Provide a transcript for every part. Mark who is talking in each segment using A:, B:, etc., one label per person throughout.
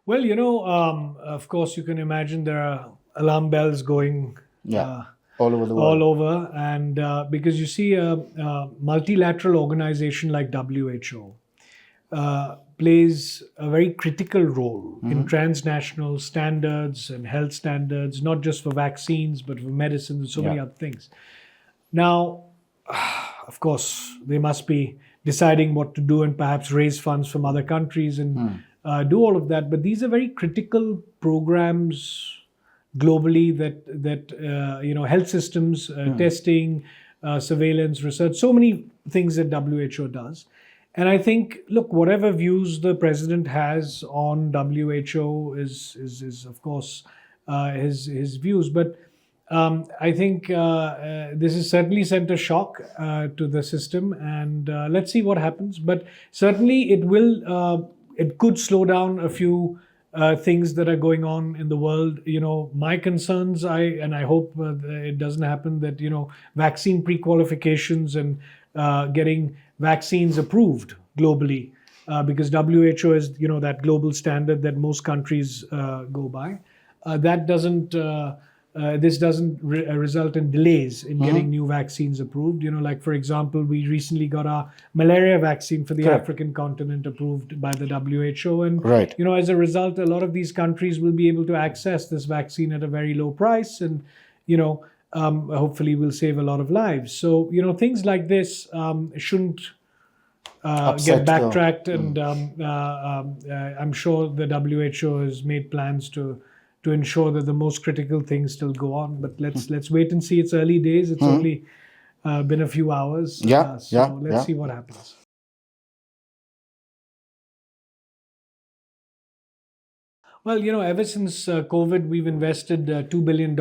A: Well, of course, you can imagine there are alarm bells going
B: Yeah, all over the world.
A: all over, and because you see a multilateral organization like WHO plays a very critical role in transnational standards and health standards, not just for vaccines, but for medicine and so many
B: Yeah.
A: other things. Now, of course, they must be deciding what to do and perhaps raise funds from other countries and do all of that. But these are very critical programs globally that health systems, testing, surveillance, research, so many things that WHO does. And I think, look, whatever views the president has on WHO is of course his views, but I think this has certainly sent a shock to the system, and let's see what happens. But certainly, it could slow down a few things that are going on in the world. My concerns, I hope it doesn't happen, that vaccine pre-qualifications and getting vaccines approved globally, because WHO is that global standard that most countries go by. That doesn't. This doesn't result in delays in getting new vaccines approved. Like for example, we recently got our malaria vaccine for the African continent approved by the WHO, and
B: Right.
A: as a result, a lot of these countries will be able to access this vaccine at a very low price, and hopefully will save a lot of lives. So things like this shouldn't
B: Upset
A: get backtracked, and I'm sure the WHO has made plans to ensure that the most critical things still go on. But let's wait and see. It's early days. It's only been a few hours. Let's see what happens. Well, ever since COVID, we've invested $2 billion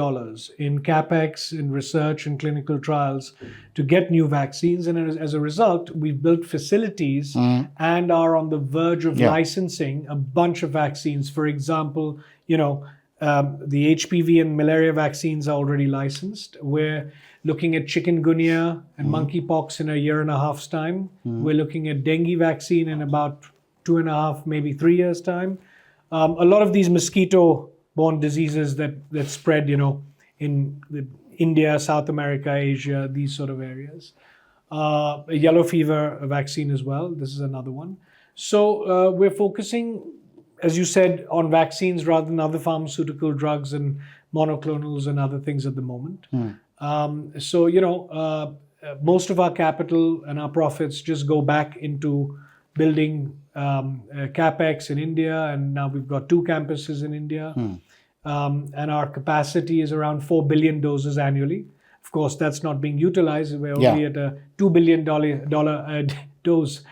A: in capex, in research and clinical trials to get new vaccines. And as a result, we've built facilities and are on the verge of licensing a bunch of vaccines. For example, the HPV and malaria vaccines are already licensed. We're looking at chikungunya and monkeypox in a year and a half's time. We're looking at dengue vaccine in about 2.5, maybe 3 years' time. A lot of these mosquito-borne diseases that spread, in India, South America, Asia, these sort of areas. A yellow fever vaccine as well. This is another one. So we're focusing, as you said, on vaccines rather than other pharmaceutical drugs and monoclonals and other things at the moment. Most of our capital and our profits just go back into building capex in India, and now we've got 2 campuses in India. And our capacity is around 4 billion doses annually. Of course, that's not being utilized. We're only at a $2 billion dose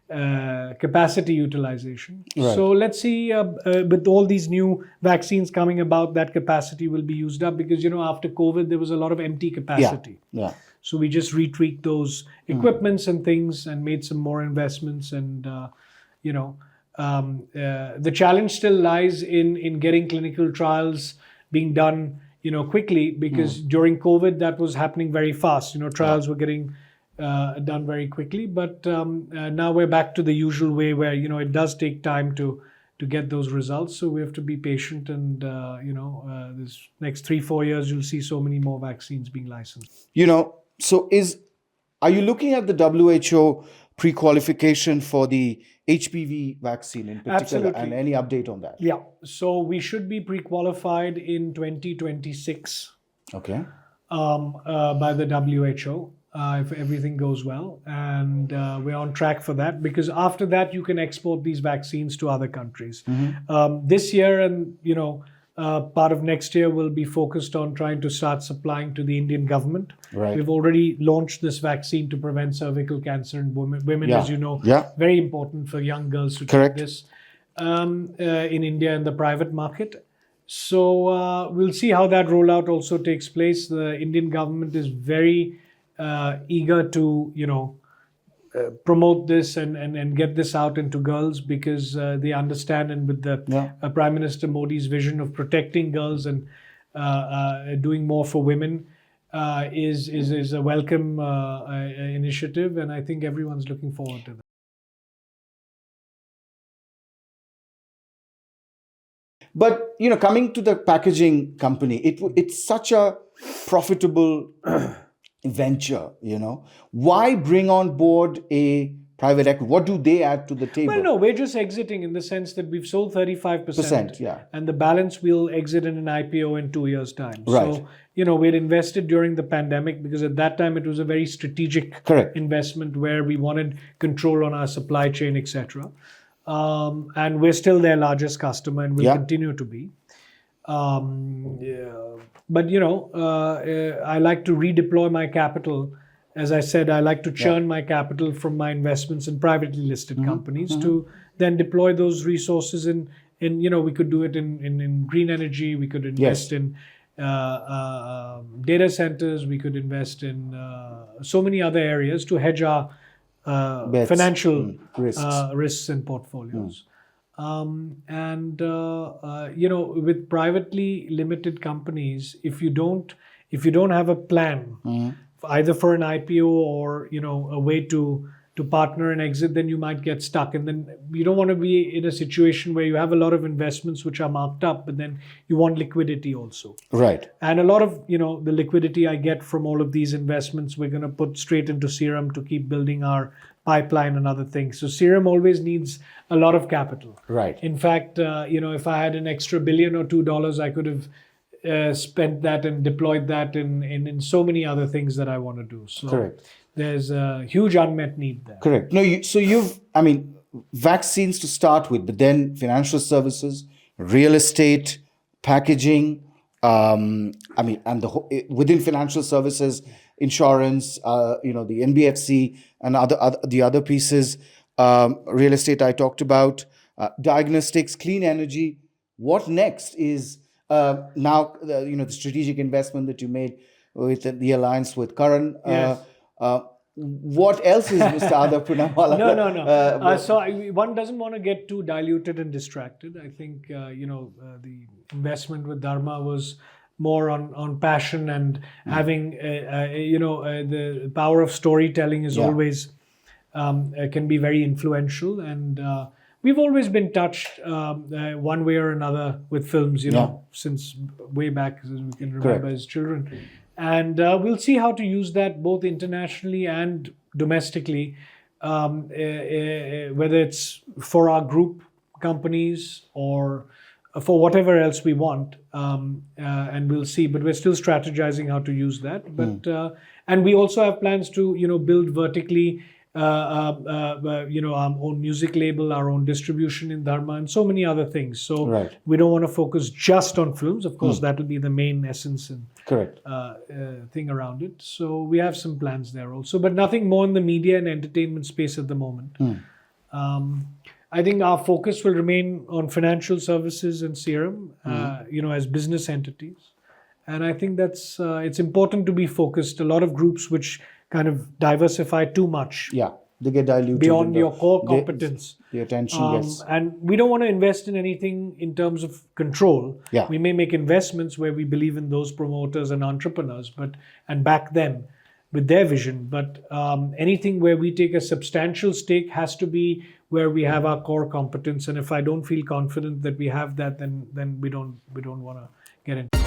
A: capacity utilization.
B: Right.
A: So let's see, with all these new vaccines coming about, that capacity will be used up, because after COVID there was a lot of empty capacity.
B: Yeah.
A: So we just retweaked those equipments and things and made some more investments, and the challenge still lies in getting clinical trials being done quickly, because during COVID that was happening very fast. Trials were getting done very quickly, but now we're back to the usual way where it does take time to get those results. So we have to be patient, and this next 3-4 years you'll see so many more vaccines being licensed.
B: So are you looking at the WHO pre-qualification for the HPV vaccine in particular?
A: Absolutely.
B: And any update on that?
A: Yeah, so we should be pre-qualified in 2026.
B: Okay.
A: By the WHO, if everything goes well, and we're on track for that, because after that you can export these vaccines to other countries. This year and part of next year will be focused on trying to start supplying to the Indian government.
B: Right.
A: We've already launched this vaccine to prevent cervical cancer in women, as you know. Very important for young girls to take this in India in the private market. So we'll see how that rollout also takes place. The Indian government is very eager to promote this and get this out into girls, because they understand, and with the Prime Minister Modi's vision of protecting girls and doing more for women is a welcome initiative, and I think everyone's looking forward to that.
B: But coming to the packaging company, it's such a profitable venture. Why bring on board a private equity? What do they add to the table?
A: Well, no, we're just exiting in the sense that we've sold 35%,
B: yeah.
A: and the balance we'll exit in an IPO in 2 years' time.
B: Right.
A: So, we'd invested during the pandemic because at that time it was a very strategic
B: Correct.
A: investment where we wanted control on our supply chain, etc. And we're still their largest customer and will continue to be. But I like to redeploy my capital. As I said, I like to churn my capital from my investments in privately listed companies to then deploy those resources in we could do it in green energy, we could invest in data centers, we could invest in so many other areas to hedge our financial risks and portfolios. With privately limited companies, if you don't have a plan, either for an IPO or a way to partner and exit, then you might get stuck. And then you don't want to be in a situation where you have a lot of investments which are marked up, but then you want liquidity also.
B: Right.
A: And a lot of the liquidity I get from all of these investments, we're going to put straight into Serum to keep building our pipeline and other things. So Serum always needs a lot of capital.
B: Right.
A: In fact, if I had an extra $1 billion or $2 dollars, I could have spent that and deployed that in so many other things that I want to do. So
B: correct.
A: There's a huge unmet need there.
B: Correct. No, vaccines to start with, but then financial services, real estate, packaging, and within financial services, insurance, the NBFC and the other pieces, real estate I talked about, diagnostics, clean energy. What next is now the strategic investment that you made with the alliance with Karan.
A: Yes.
B: What else is Mr. Adar Poonawalla?
A: No. So one doesn't want to get too diluted and distracted. I think the investment with Dharma was more on passion and having the power of storytelling is always can be very influential, and we've always been touched one way or another with films, since way back as we can remember as children. And we'll see how to use that both internationally and domestically, whether it's for our group companies or for whatever else we want, and we'll see. But we're still strategizing how to use that. But and we also have plans to build vertically our own music label, our own distribution in Dharma, and so many other things. So we don't want to focus just on films. Of course, that will be the main essence and thing around it. So we have some plans there also, but nothing more in the media and entertainment space at the moment. I think our focus will remain on financial services and Serum, as business entities. And I think that's it's important to be focused. A lot of groups which kind of diversify too much.
B: Yeah, they get diluted.
A: Beyond your core competence.
B: The attention gets...
A: And we don't want to invest in anything in terms of control.
B: Yeah.
A: We may make investments where we believe in those promoters and entrepreneurs and back them with their vision. But anything where we take a substantial stake has to be where we have our core competence. And if I don't feel confident that we have that, then we don't want to get into it.